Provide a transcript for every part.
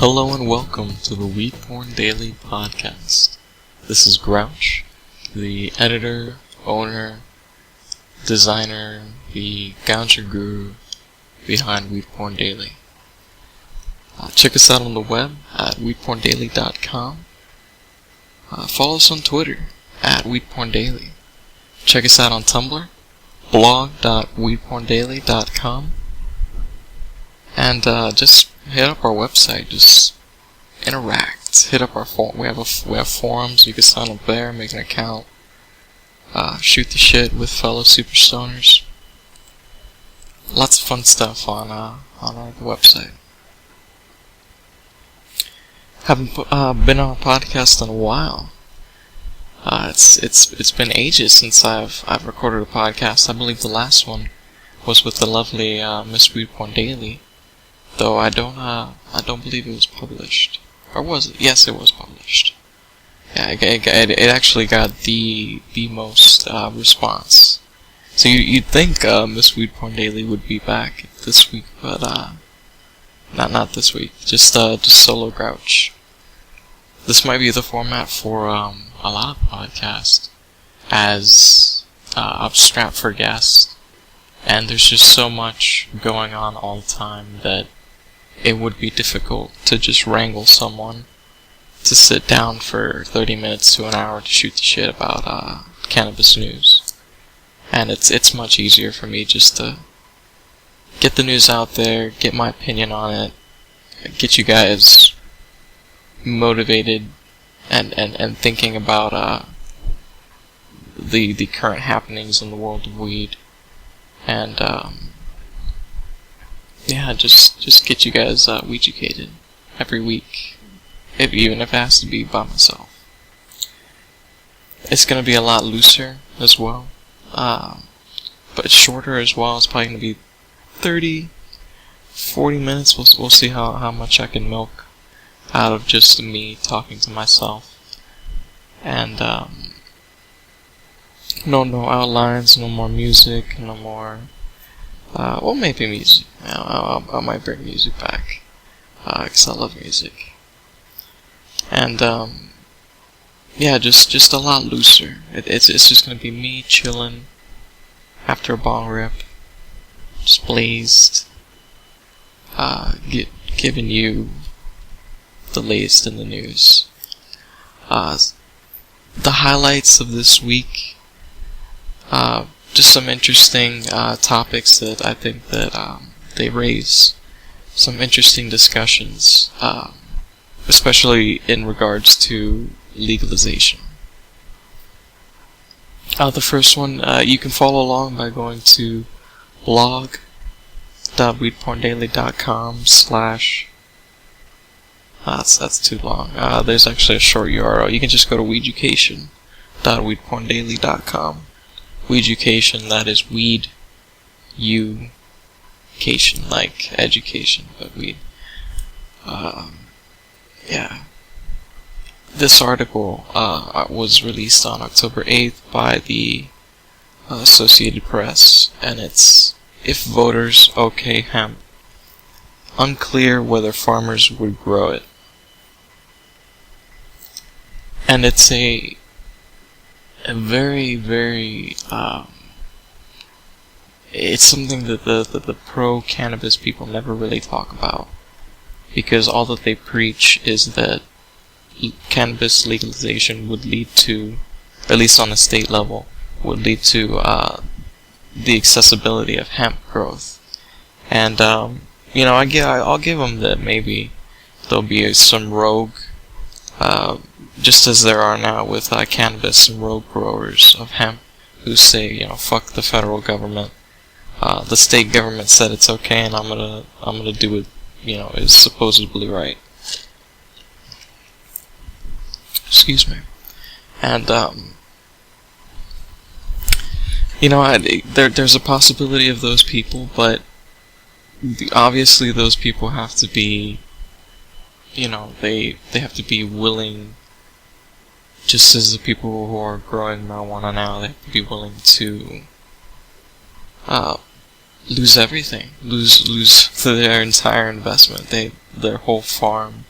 Hello and welcome to the WeedPornDaily Podcast. This is Grouch, the editor, owner, designer, the gouger guru behind WeedPornDaily. Check us out on the web at WeedPornDaily.com. Follow us on Twitter at WeedPornDaily. Check us out on Tumblr, blog.weedporndaily.com. And just hit up our website, just interact. Hit up our forum. We have forums. You can sign up there, make an account, shoot the shit with fellow super stoners. Lots of fun stuff on our website. Haven't been on a podcast in a while. It's been ages since I've recorded a podcast. I believe the last one was with the lovely Miss WeedPornDaily. Though I don't believe it was published. Or was it? Yes, it was published. Yeah, it actually got the most response. So you'd think Miss WeedPornDaily would be back this week, but not this week. Just solo Grouch. This might be the format for a lot of podcasts, as I'm strapped for guests, and there's just so much going on all the time that it would be difficult to just wrangle someone to sit down for 30 minutes to an hour to shoot the shit about cannabis news. And it's much easier for me just to get the news out there, get my opinion on it, get you guys motivated and thinking about the current happenings in the world of weed. And yeah, just get you guys weeducated every week, even if it has to be by myself. It's gonna be a lot looser as well, but shorter as well. It's probably gonna be 30-40 minutes. We'll see how much I can milk out of just me talking to myself. And no outlines, no more music, no more. Well, maybe music. I might bring music back, because I love music. And, yeah, just a lot looser. It's just gonna be me chilling after a bong rip, just blazed, giving you the latest in the news. The highlights of this week, just some interesting topics that I think that they raise some interesting discussions, especially in regards to legalization. The first one, you can follow along by going to blog.weedporndaily.com/ that's too long. There's actually a short URL. You can just go to weeducation.weedporndaily.com. Weeducation, that is weed, you-cation, like education, but weed. Yeah. This article was released on October 8th by the Associated Press, and it's "If Voters Okay Hemp, Unclear Whether Farmers Would Grow It." And it's a very, very, it's something that the pro-cannabis people never really talk about, because all that they preach is that cannabis legalization would lead to, at least on a state level, would lead to the accessibility of hemp growth. And I'll give them that maybe there'll be some rogue, just as there are now with cannabis and rogue growers of hemp who say, fuck the federal government. The state government said it's okay, and I'm gonna do it, is supposedly right. Excuse me. And there's a possibility of those people, but obviously those people have to be, they have to be willing. Just as the people who are growing marijuana now, they have to be willing to lose everything, lose their entire investment, their whole farm,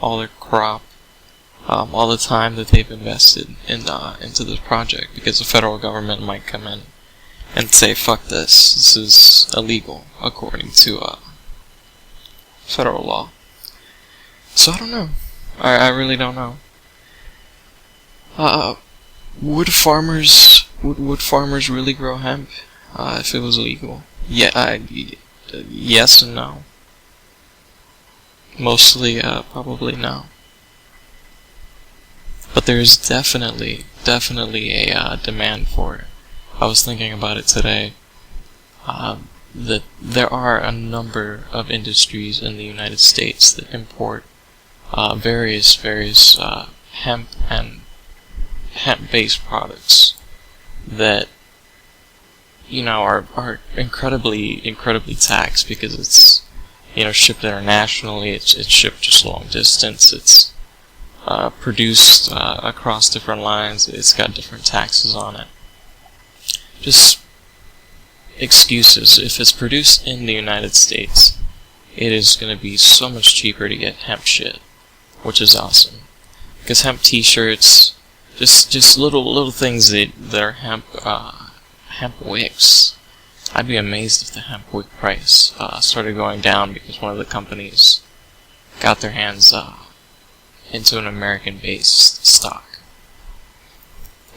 all their crop, all the time that they've invested into this project, because the federal government might come in and say, fuck this, this is illegal, according to federal law. So I don't know. I really don't know. Would farmers really grow hemp if it was legal? Yeah, yes and no. Mostly, probably no. But there's definitely a demand for it. I was thinking about it today. That there are a number of industries in the United States that import various hemp and hemp-based products that, are incredibly taxed, because it's, shipped internationally, it's shipped just long distance, it's produced across different lines, it's got different taxes on it. Just excuses. If it's produced in the United States, it is going to be so much cheaper to get hemp shit, which is awesome. Because hemp t-shirts, just little things that are hemp wicks. I'd be amazed if the hemp wick price started going down because one of the companies got their hands into an American-based stock.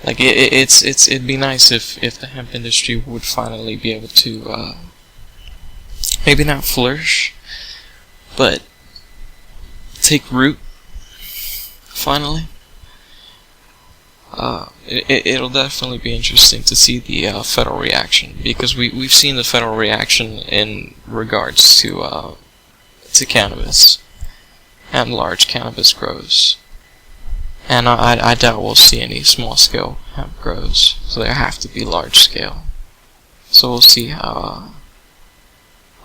Like, it'd be nice if the hemp industry would finally be able to, maybe not flourish, but take root, finally. It'll definitely be interesting to see the federal reaction, because we've seen the federal reaction in regards to cannabis and large cannabis grows. And I doubt we'll see any small-scale hemp grows, so there have to be large-scale. So we'll see how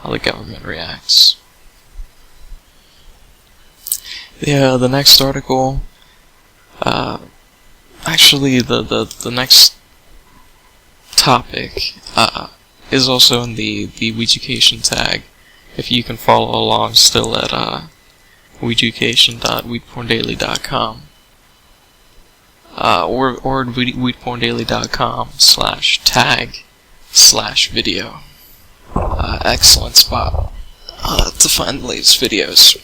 the government reacts. The next article, actually the next topic is also in the WeedEducation tag. If you can follow along still at WeedEducation.WeedPornDaily.com. Or WeedPornDaily.com/tag/video. Excellent spot to find the latest videos.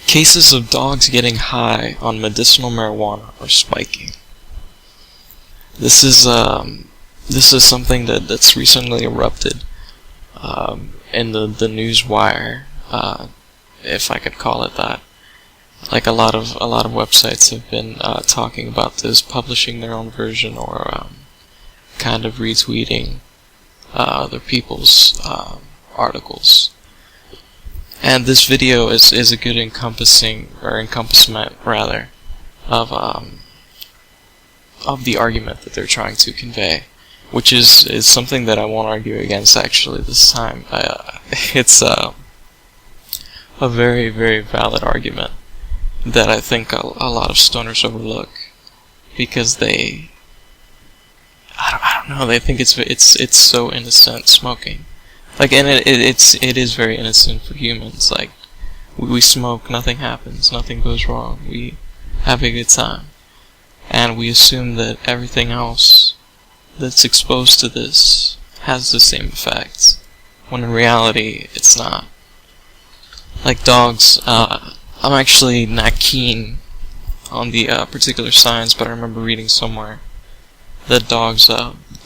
Cases of dogs getting high on medicinal marijuana are spiking. This is something that's recently erupted in the news wire, if I could call it that. Like a lot of websites have been talking about this, publishing their own version, or kind of retweeting other people's articles. And this video is a good encompassment of the argument that they're trying to convey, which is something that I won't argue against actually this time. It's a very, very valid argument that I think a lot of stoners overlook, because I don't know, they think it's so innocent, smoking. Like, and it is very innocent for humans. Like, we smoke, nothing happens, nothing goes wrong, we have a good time, and we assume that everything else that's exposed to this has the same effect, when in reality it's not. Like dogs, I'm actually not keen on the particular science, but I remember reading somewhere that dogs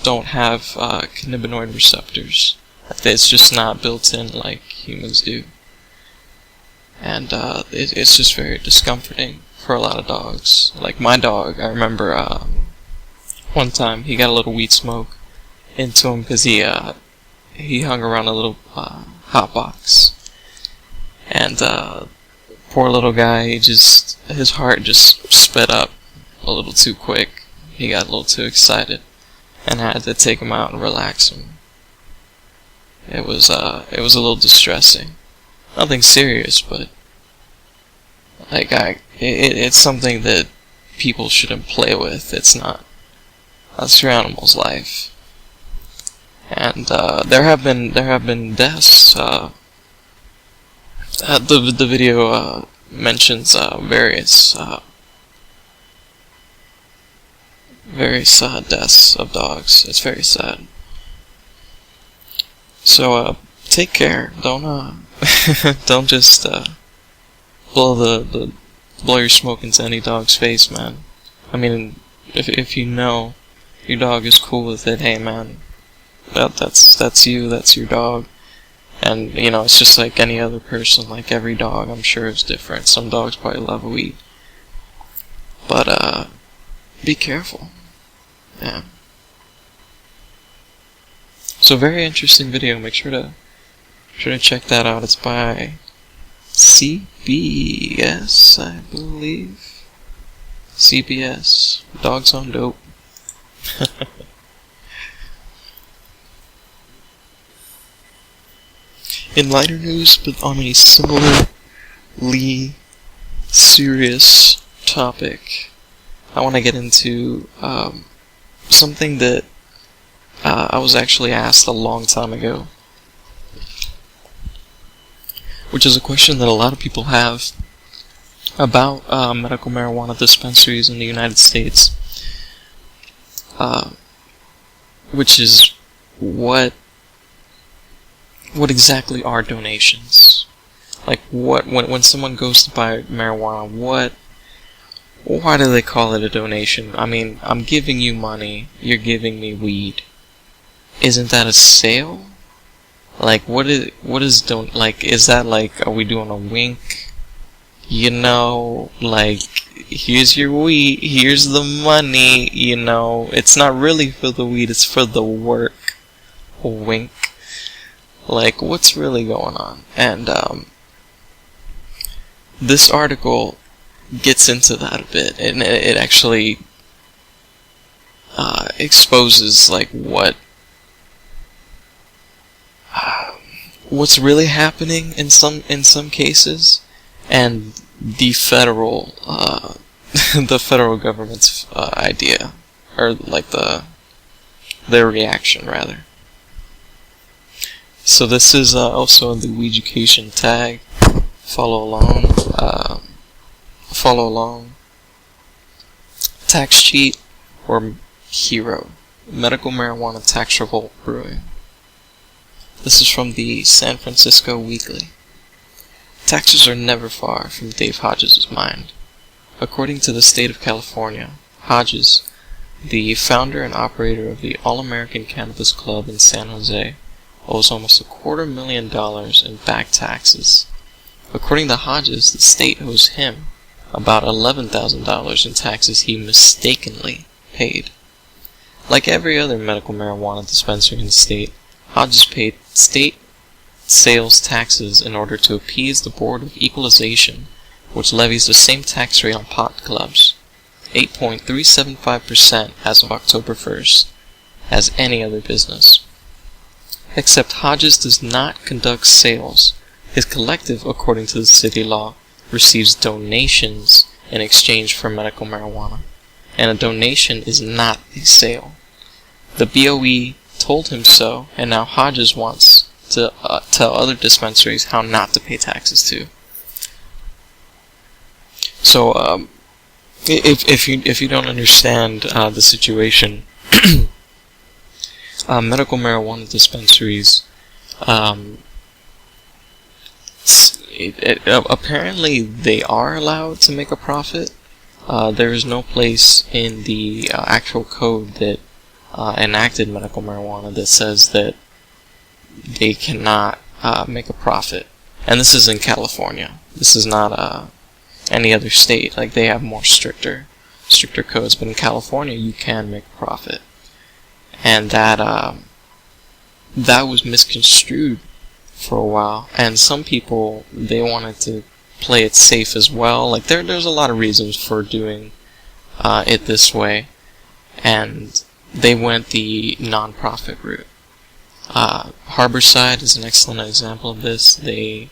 don't have cannabinoid receptors. It's just not built in like humans do. And it's just very discomforting for a lot of dogs. Like my dog, I remember one time he got a little weed smoke into him because he hung around a little hot box. And poor little guy, his heart just sped up a little too quick. He got a little too excited, and I had to take him out and relax him. It was a little distressing. Nothing serious, but like it's something that people shouldn't play with. It's not. That's your animal's life. And there have been deaths. The video mentions various deaths of dogs. It's very sad. So take care. Don't don't just blow your smoke into any dog's face, man. I mean, if you know your dog is cool with it, hey man, that's you, that's your dog. And you know, it's just like any other person. Like every dog, I'm sure, is different. Some dogs probably love weed, but be careful. Yeah. So very interesting video. Make sure to check that out. It's by CBS, I believe. CBS. Dogs on Dope. In lighter news, but on a similarly serious topic, I want to get into something that I was actually asked a long time ago, which is a question that a lot of people have about medical marijuana dispensaries in the United States, which is what exactly are donations? Like, when someone goes to buy marijuana, why do they call it a donation? I mean, I'm giving you money, you're giving me weed. Isn't that a sale? Like, is that like, are we doing a wink? You know, like, here's your weed, here's the money, you know, it's not really for the weed, it's for the work. Wink. Like, what's really going on? And, this article gets into that a bit, and it actually, exposes, like, what's really happening in some cases, and the federal, the federal government's, idea, or, like, their reaction, rather. So this is also in the Weeducation tag. Follow along. Tax cheat or hero. Medical marijuana tax revolt brewing. This is from the San Francisco Weekly. Taxes are never far from Dave Hodges' mind. According to the state of California, Hodges, the founder and operator of the All-American Cannabis Club in San Jose, owes almost $250,000 in back taxes. According to Hodges, the state owes him about $11,000 in taxes he mistakenly paid. Like every other medical marijuana dispensary in the state, Hodges paid state sales taxes in order to appease the Board of Equalization, which levies the same tax rate on pot clubs, 8.375% as of October 1st, as any other business. Except Hodges does not conduct sales. His collective, according to the city law, receives donations in exchange for medical marijuana, and a donation is not a sale. The BOE told him so, and now Hodges wants to tell other dispensaries how not to pay taxes too. So, if you don't understand the situation, medical marijuana dispensaries, apparently they are allowed to make a profit. There is no place in the actual code that enacted medical marijuana that says that they cannot make a profit. And this is in California. This is not any other state. Like, they have more stricter codes, but in California you can make a profit. And that was misconstrued for a while, and some people, they wanted to play it safe as well. Like, there's a lot of reasons for doing it this way, and they went the non-profit route. Harborside is an excellent example of this. They're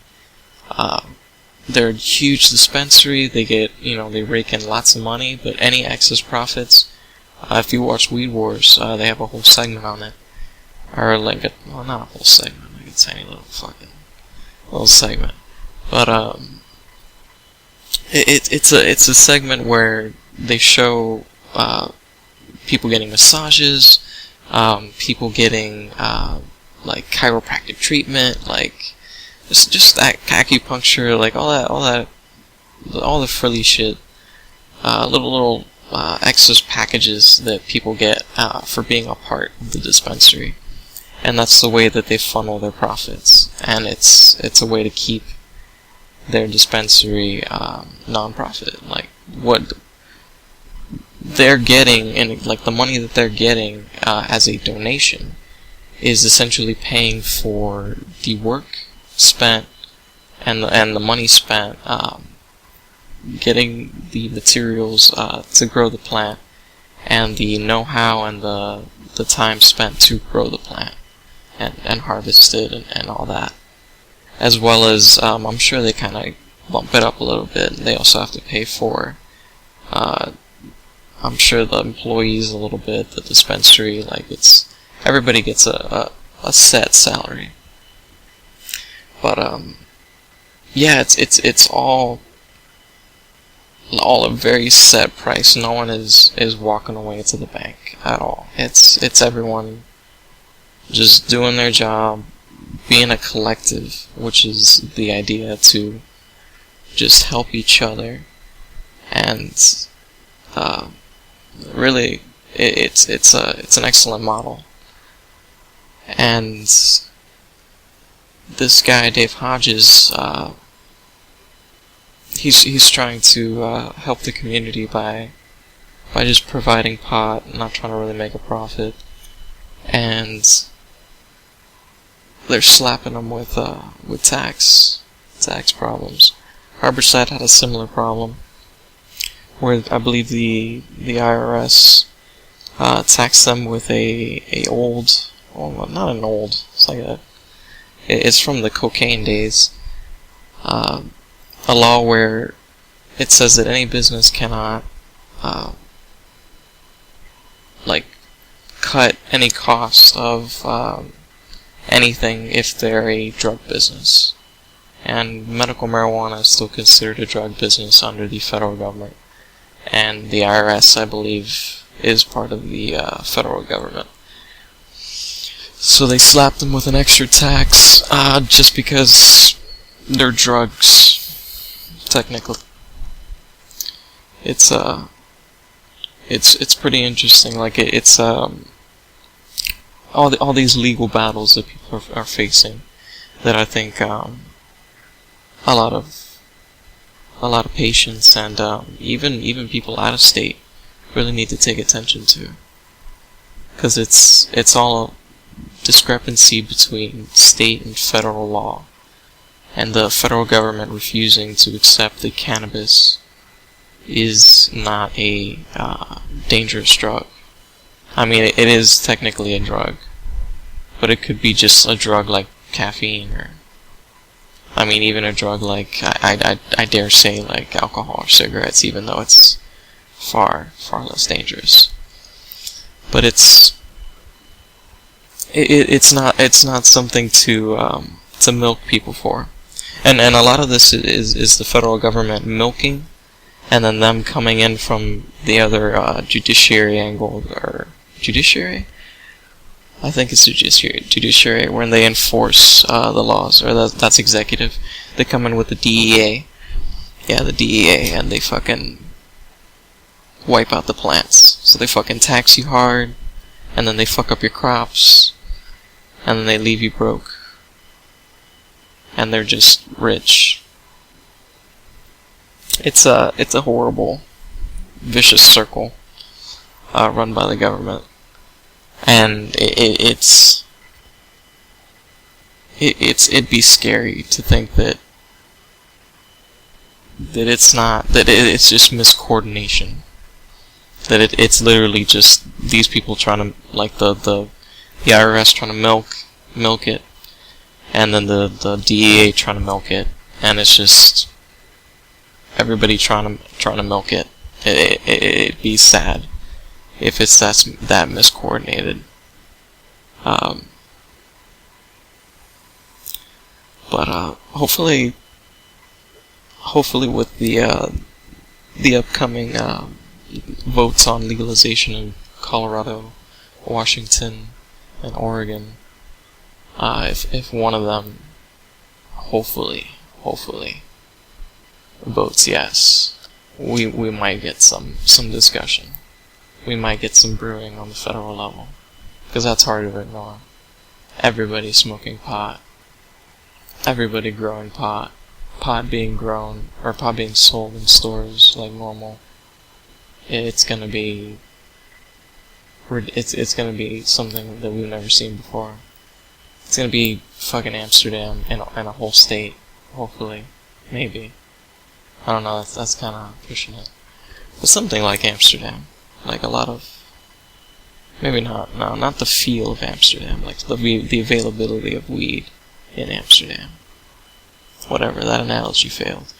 a huge dispensary. They get, they rake in lots of money, but any excess profits, if you watch Weed Wars, they have a whole segment on it. Or like not a whole segment, like a tiny little segment. But it's a segment where they show people getting massages, people getting like chiropractic treatment, like just acupuncture, like all the frilly shit, little excess packages that people get for being a part of the dispensary, and that's the way that they funnel their profits, and it's a way to keep their dispensary non-profit. Like what they're getting, and like the money that they're getting as a donation is essentially paying for the work spent and the money spent getting the materials to grow the plant, and the know-how and the time spent to grow the plant and harvest it and all that. As well as, I'm sure they kind of bump it up a little bit. They also have to pay for, I'm sure, the employees a little bit, the dispensary. Like everybody gets a set salary. But yeah, it's all a very set price. No one is walking away to the bank at all. It's everyone just doing their job, being a collective, which is the idea, to just help each other, and really it's an excellent model. And this guy Dave Hodges, he's trying to help the community by just providing pot, not trying to really make a profit, and they're slapping them with tax problems. Harborside had a similar problem, where I believe the IRS taxed them with a old, well, not an old, it's like it's from the cocaine days, a law where it says that any business cannot like cut any cost of anything if they're a drug business. And medical marijuana is still considered a drug business under the federal government. And the IRS, I believe, is part of the federal government. So they slapped them with an extra tax just because they're drugs, technically. It's pretty interesting. Like it's all these legal battles that people are facing, that I think a lot of patients and even people out of state really need to take attention to, because it's all a discrepancy between state and federal law, and the federal government refusing to accept that cannabis is not a dangerous drug. I mean, it is technically a drug, but it could be just a drug like caffeine, or I mean, even a drug like, I dare say, like alcohol or cigarettes, even though it's far less dangerous. But it's not something to milk people for, and a lot of this is the federal government milking, and then them coming in from the other judiciary angle, or judiciary. I think it's judiciary, when they enforce the laws, or that's executive. They come in with the DEA, the DEA, and they fucking wipe out the plants. So they fucking tax you hard, and then they fuck up your crops, and then they leave you broke, and they're just rich. It's a horrible, vicious circle run by the government. And it'd be scary to think that it's just miscoordination. That it's literally just these people trying to, like the IRS trying to milk it, and then the DEA trying to milk it, and it's just everybody trying to milk it. It'd be sad if it's that miscoordinated. But hopefully hopefully with the upcoming votes on legalization in Colorado, Washington, and Oregon, if one of them hopefully votes yes, we might get some discussion. We might get some brewing on the federal level, because that's hard to ignore. Everybody smoking pot, everybody growing pot, pot being grown, or pot being sold in stores like normal. It's gonna be something that we've never seen before. It's gonna be fucking Amsterdam in a whole state, hopefully, maybe. I don't know, that's kind of pushing it. But something like Amsterdam. Like a lot of... Maybe not the feel of Amsterdam, like the availability of weed in Amsterdam. Whatever, that analogy failed.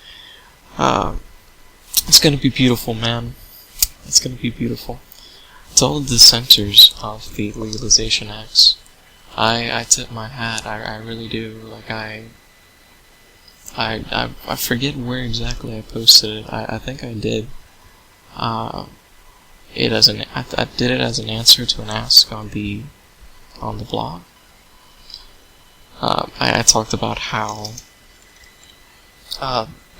It's gonna be beautiful, man. It's gonna be beautiful. To all the dissenters of the legalization acts, I tip my hat. I really do. Like I forget where exactly I posted it. I think I did. I did it as an answer to an ask on the blog. I talked about how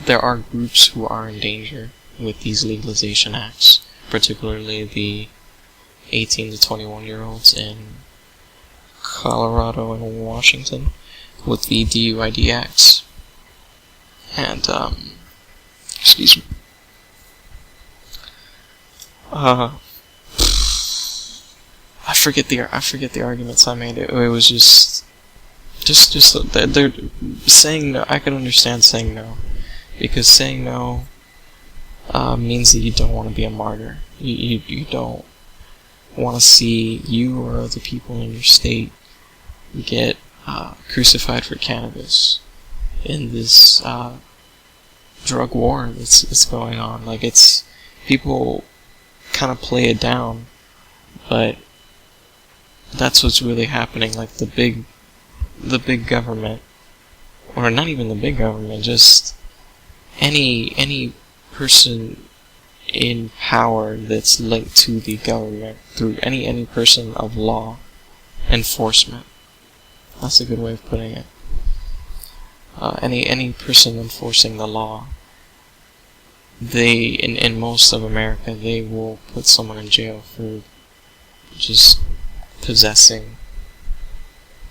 there are groups who are in danger with these legalization acts, particularly the 18 to 21 year olds in Colorado and Washington with the DUID acts. And excuse me. I forget the arguments I made. It was just they're saying no. I can understand saying no, because saying no means that you don't want to be a martyr. You don't want to see you or other people in your state get crucified for cannabis in this drug war that's going on. Like, it's people kind of play it down, but that's what's really happening. Like the big government, or not even the big government, just any person in power that's linked to the government through any person of law enforcement. That's a good way of putting it. Any person enforcing the law, they in most of America, they will put someone in jail for just possessing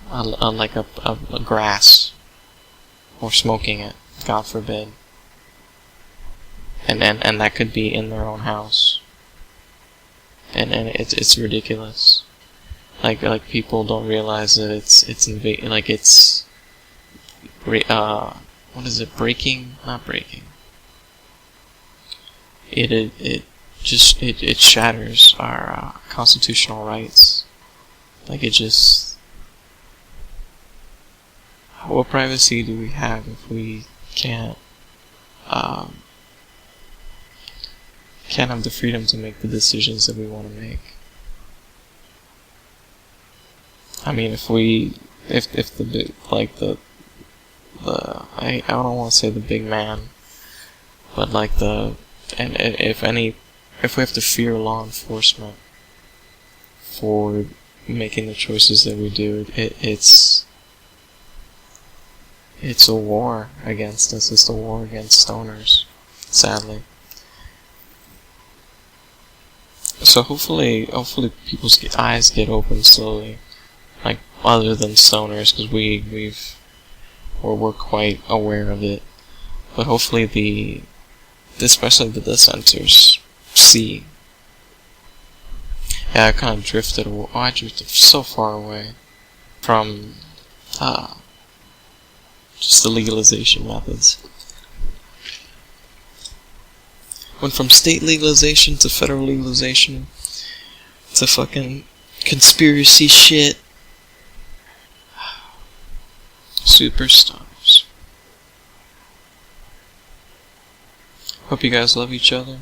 a grass, or smoking it, God forbid. And that could be in their own house. And it's ridiculous. Like people don't realize that what is it, breaking? Not breaking. It shatters our constitutional rights. Like, it just... What privacy do we have if we can't have the freedom to make the decisions that we want to make? I mean, if the big, like the I don't want to say the big man, but like if we have to fear law enforcement for making the choices that we do, it's a war against us. It's a war against stoners, sadly. So hopefully people's eyes get open slowly, like, other than stoners, because we're quite aware of it. But hopefully especially the dissenters see. Yeah, I kind of drifted away. I drifted so far away from just the legalization methods. Went from state legalization to federal legalization to fucking conspiracy shit. Superstars. Hope you guys love each other.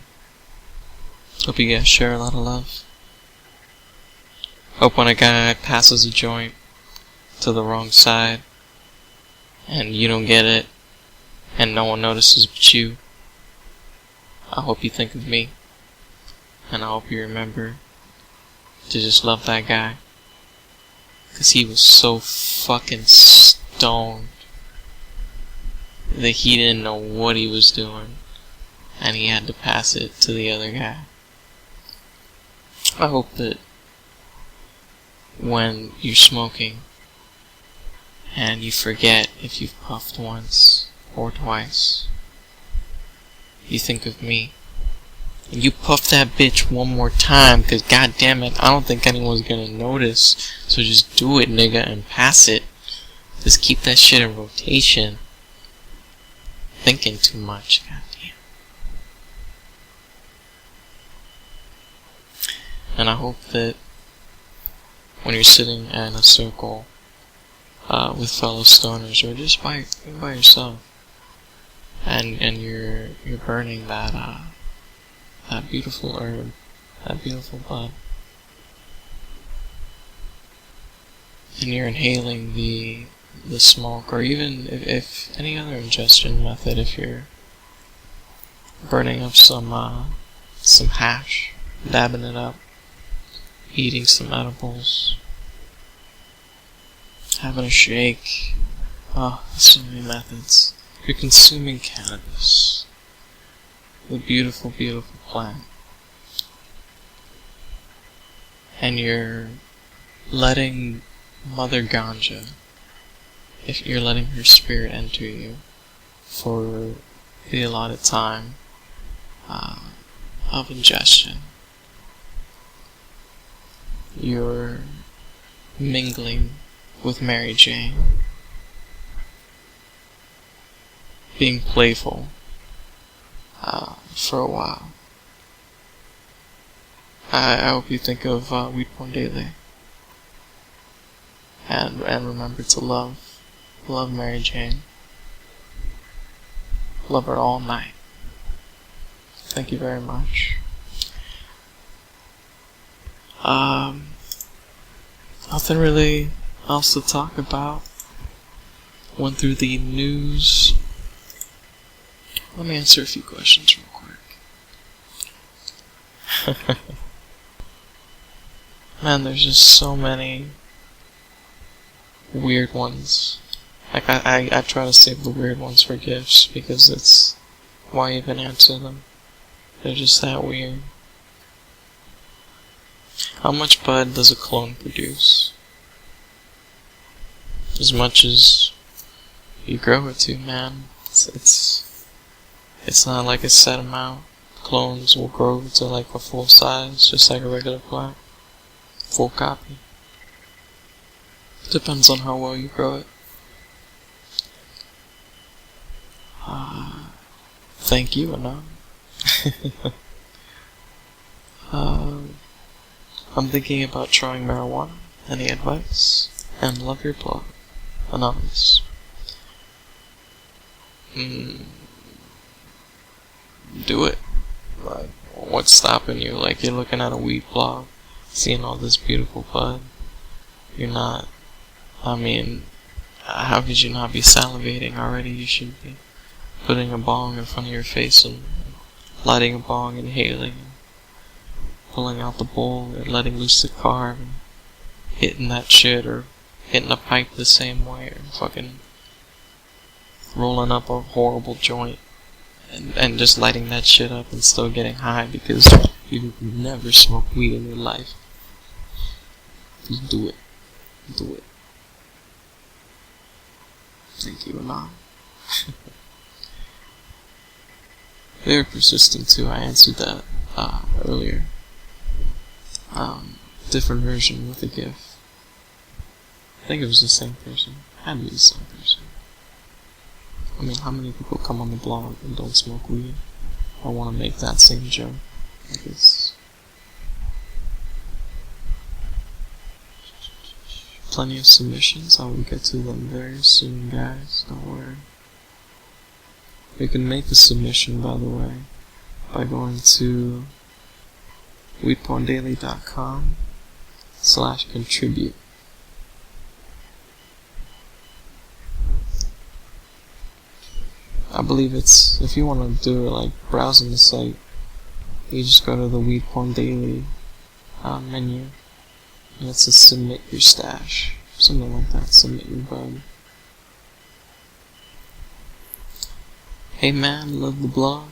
Hope you guys share a lot of love. Hope when a guy passes a joint to the wrong side and you don't get it, and no one notices but you, I hope you think of me, and I hope you remember to just love that guy, cause he was so fucking stoned that he didn't know what he was doing, and he had to pass it to the other guy. I hope that when you're smoking and you forget if you've puffed once or twice, you think of me and you puff that bitch one more time, cause goddammit, I don't think anyone's gonna notice, so just do it, nigga, and pass it. Just keep that shit in rotation. Thinking too much, goddamn. And I hope that when you're sitting in a circle with fellow stoners, or just by yourself, and you're burning that beautiful herb, that beautiful bud, and you're inhaling the smoke, or even if any other ingestion method, if you're burning up some hash, dabbing it up, eating some edibles, having a shake, so many methods. You're consuming cannabis, the beautiful, beautiful plant, and you're letting Mother Ganja, if you're letting her spirit enter you for the allotted time of ingestion, you're mingling with Mary Jane, being playful for a while. I hope you think of WeedPornDaily, and remember to love Mary Jane. Love her all night. Thank you very much. Nothing really else to talk about. Went through the news. Let me answer a few questions real quick. Man, there's just so many weird ones. Like, I try to save the weird ones for gifts, because it's, why even answer them? They're just that weird. How much bud does a clone produce? As much as you grow it to, man. It's not like a set amount. Clones will grow to like a full size, just like a regular plant. Full copy. Depends on how well you grow it. Thank you, Anon. I'm thinking about trying marijuana. Any advice? And love your blog. Anonymous. Do it. Like, what's stopping you? Like, you're looking at a weed blog, seeing all this beautiful bud. You're not, how could you not be salivating already? You should be putting a bong in front of your face and lighting a bong, inhaling, pulling out the bowl and letting loose the carb and hitting that shit, or hitting a pipe the same way, or fucking rolling up a horrible joint and just lighting that shit up and still getting high because you've never smoked weed in your life. Just do it. Do it. Thank you, Anon. Very persistent too. I answered that earlier. Different version with a GIF. I think it was the same person. Had to be the same person. I mean, how many people come on the blog and don't smoke weed? I want to make that same joke. Like, it's plenty of submissions. I will get to them very soon, guys. Don't worry. You can make a submission, by the way, by going to WeedPornDaily.com/contribute. I believe it's, if you want to do it like browsing the site, you just go to the WeedPornDaily menu, and it says submit your stash, something like that, submit your bug. Hey man, love the blog,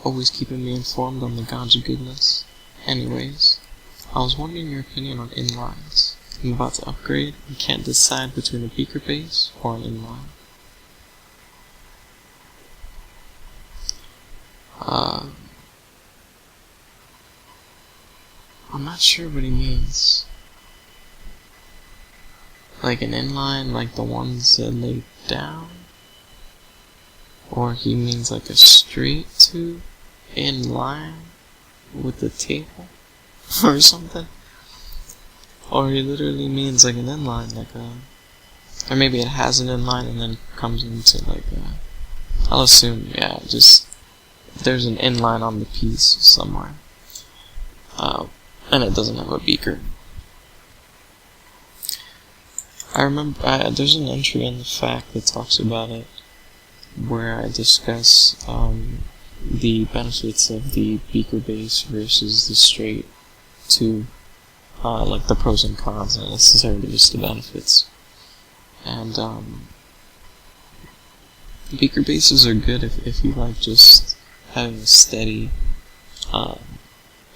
always keeping me informed on the ganja goodness. Anyways, I was wondering your opinion on inlines. I'm about to upgrade and can't decide between a beaker base or an inline. I'm not sure what he means. Like an inline, like the ones that lay down? Or he means like a straight tube in line with the table or something? Or he literally means like an inline, like a, or maybe it has an inline and then comes into like a, I'll assume, yeah, just there's an inline on the piece somewhere, and it doesn't have a beaker. I remember there's an entry in the fact that talks about it, where I discuss the benefits of the beaker base versus the straight tube, like the pros and cons, not necessarily just the benefits. And beaker bases are good if you like just having a steady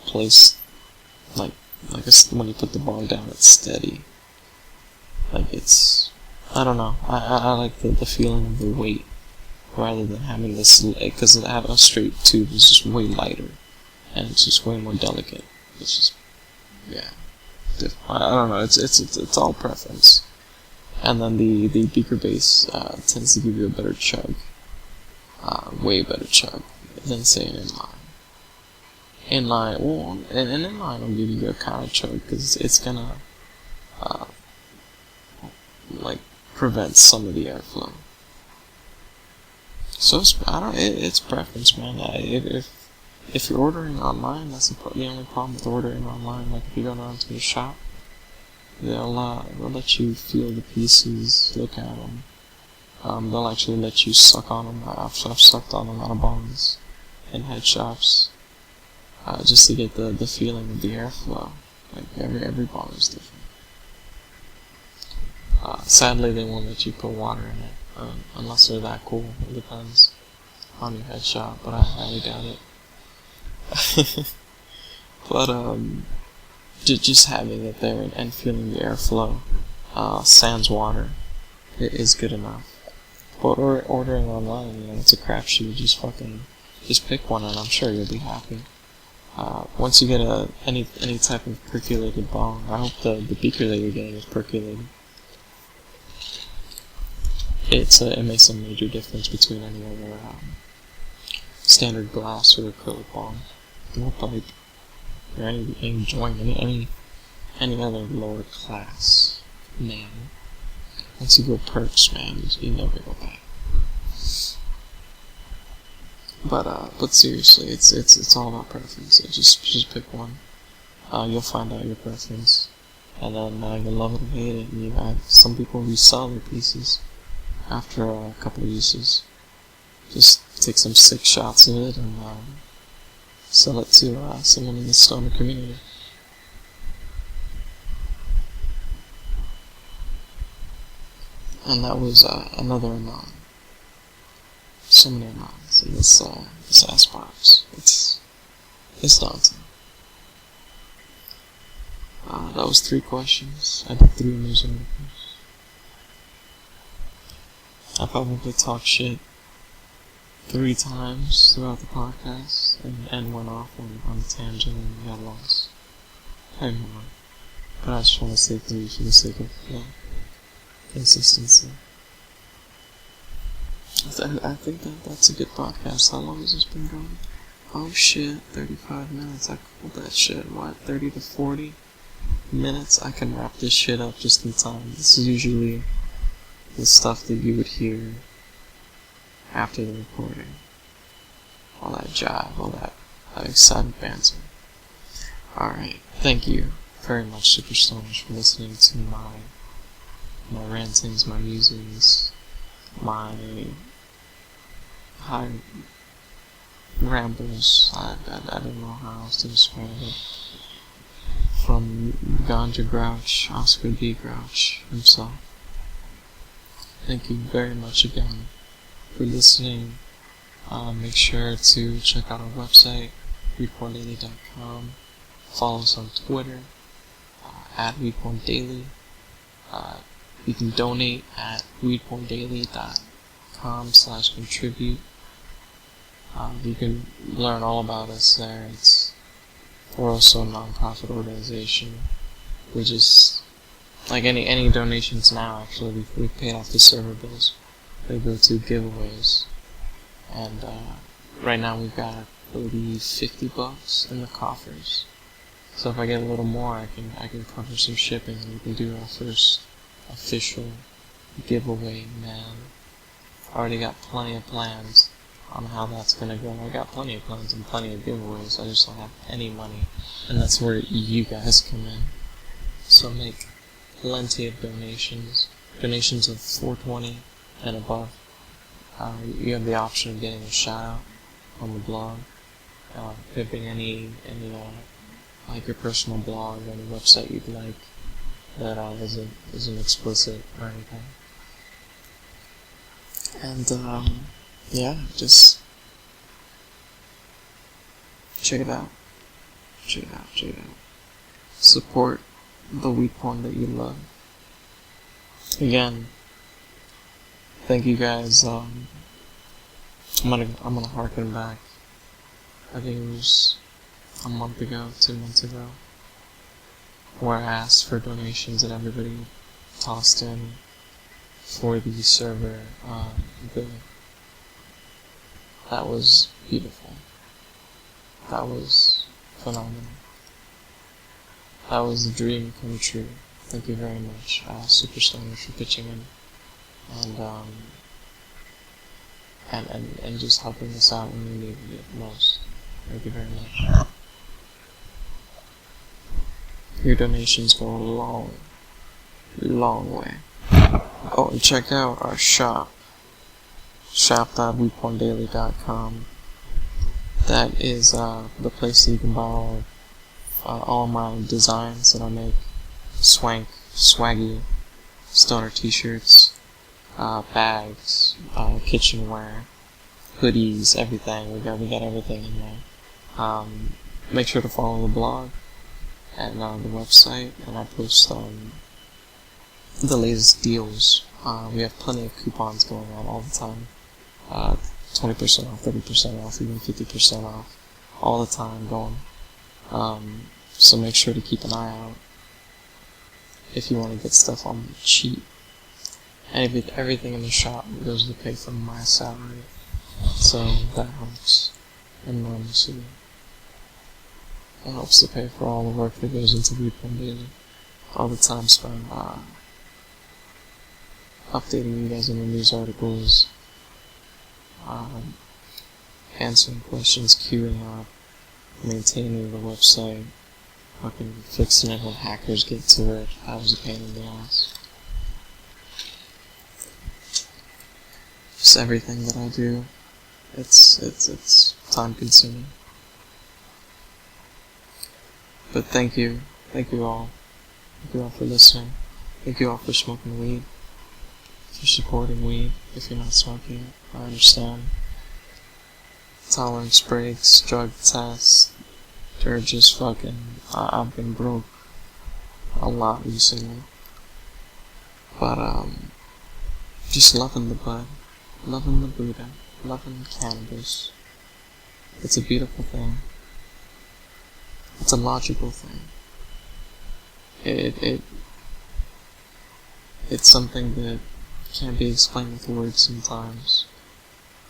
place, like when you put the bong down, it's steady. Like it's, I don't know, I like the feeling of the weight, rather than having this, because having a straight tube is just way lighter, and it's just way more delicate. It's just, yeah, I don't know, it's all preference. And then the beaker base tends to give you a better chug, way better chug than say an inline. Inline, well, an inline will give you a kind of chug, because it's gonna like prevent some of the airflow. So it's preference, man. If you're ordering online, that's the only problem with ordering online. Like if you go down to the shop, they'll let you feel the pieces, look at them. They'll actually let you suck on them. I've sucked on a lot of bongs in head shops, just to get the feeling of the airflow. Like every bong is different. Sadly, they won't let you put water in it, unless they're that cool. It depends on your head shop, but I highly doubt it. But just having it there and feeling the airflow, sans water, it is good enough. But ordering online, it's a crapshoot. Just pick one, and I'm sure you'll be happy. Once you get any type of percolated bong, I hope the beaker that you're getting is percolated. It makes a major difference between any other standard glass or acrylic bong, or pipe, or any joint, any other lower class. Man, once you go perks, man, you never go back. But seriously, it's all about preference. Just pick one. You'll find out your preference, and then you'll love it or hate it. And some people resell their pieces after a couple of uses. Just take some sick shots of it and sell it to someone in the stoner community. And that was another anon. So many anons in this ass box. It's daunting. That was 3 questions. I did 3 news articles. I probably talked shit 3 times throughout the podcast and went off on a tangent and got lost. I don't know. But I just want to say 3 for the sake of consistency. I think that's a good podcast. How long has this been going? Oh shit, 35 minutes. I called that shit. What, 30 to 40 minutes? I can wrap this shit up just in time. This is usually the stuff that you would hear after the recording. All that jive, all that excited banter. Alright, thank you very much, Super Stoners, for listening to my rantings, my musings, my high rambles. I don't know how else to describe it. From Ganja Grouch, Oscar D. Grouch himself. Thank you very much again for listening. Make sure to check out our website, WeedPornDaily.com. Follow us on Twitter, at WeedPornDaily. You can donate at WeedPornDaily.com/contribute. You can learn all about us there. We're also a non-profit organization. We just, like any donations now, actually, we've paid off the server bills. They go to giveaways. And right now we've got, I believe, $50 in the coffers. So if I get a little more, I can cover some shipping, and we can do our first official giveaway, man. I already got plenty of plans on how that's gonna go. I got plenty of plans and plenty of giveaways. I just don't have any money, and that's where you guys come in. So make plenty of donations of $4.20 and above. You have the option of getting a shout out on the blog. If any like your personal blog or any website you'd like that isn't explicit or anything. And yeah, just check it out. Support the weed porn that you love. Again, thank you guys. I'm gonna harken back. I think it was a month ago, 2 months ago, where I asked for donations and everybody tossed in for the server bill. That was beautiful. That was phenomenal. That was a dream come true. Thank you very much, Super Stoney, for pitching in and just helping us out when we needed it most. Thank you very much. Your donations go a long way. Oh, and check out our shop. shop.WeedPornDaily.com. That is the place that you can buy all my designs that I make. Swaggy, stoner t-shirts, bags, kitchenware, hoodies, everything. We got everything in there. Make sure to follow the blog and the website, and I post the latest deals. We have plenty of coupons going on all the time. 20% off, 30% off, even 50% off, all the time going. So make sure to keep an eye out if you want to get stuff on the cheap. And everything in the shop goes to pay for my salary, so that helps enormously. It helps to pay for all the work that goes into WeedPornDaily, all the time spent updating you guys in the news articles, answering questions, queuing up, maintaining the website, fucking fixing it when hackers get to it. That was a pain in the ass. Just everything that I do, it's time consuming. But thank you all for listening. Thank you all for smoking weed, for supporting weed. If you're not smoking it, I understand. Tolerance breaks, drug tests, they're just fucking, I've been broke a lot recently. But just loving the bud, loving the Buddha, loving cannabis. It's a beautiful thing. It's a logical thing. It's something that can't be explained with words sometimes.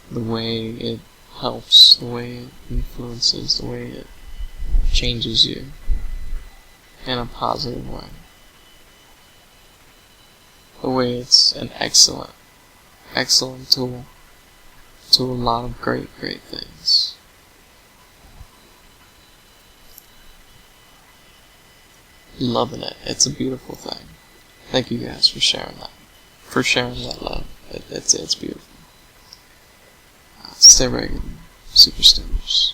The way it helps, the way it influences, the way it changes you in a positive way. The way it's an excellent tool to a lot of great things. Loving it. It's a beautiful thing. Thank you guys for sharing that. For sharing that love. It's beautiful. stay regular, superstars.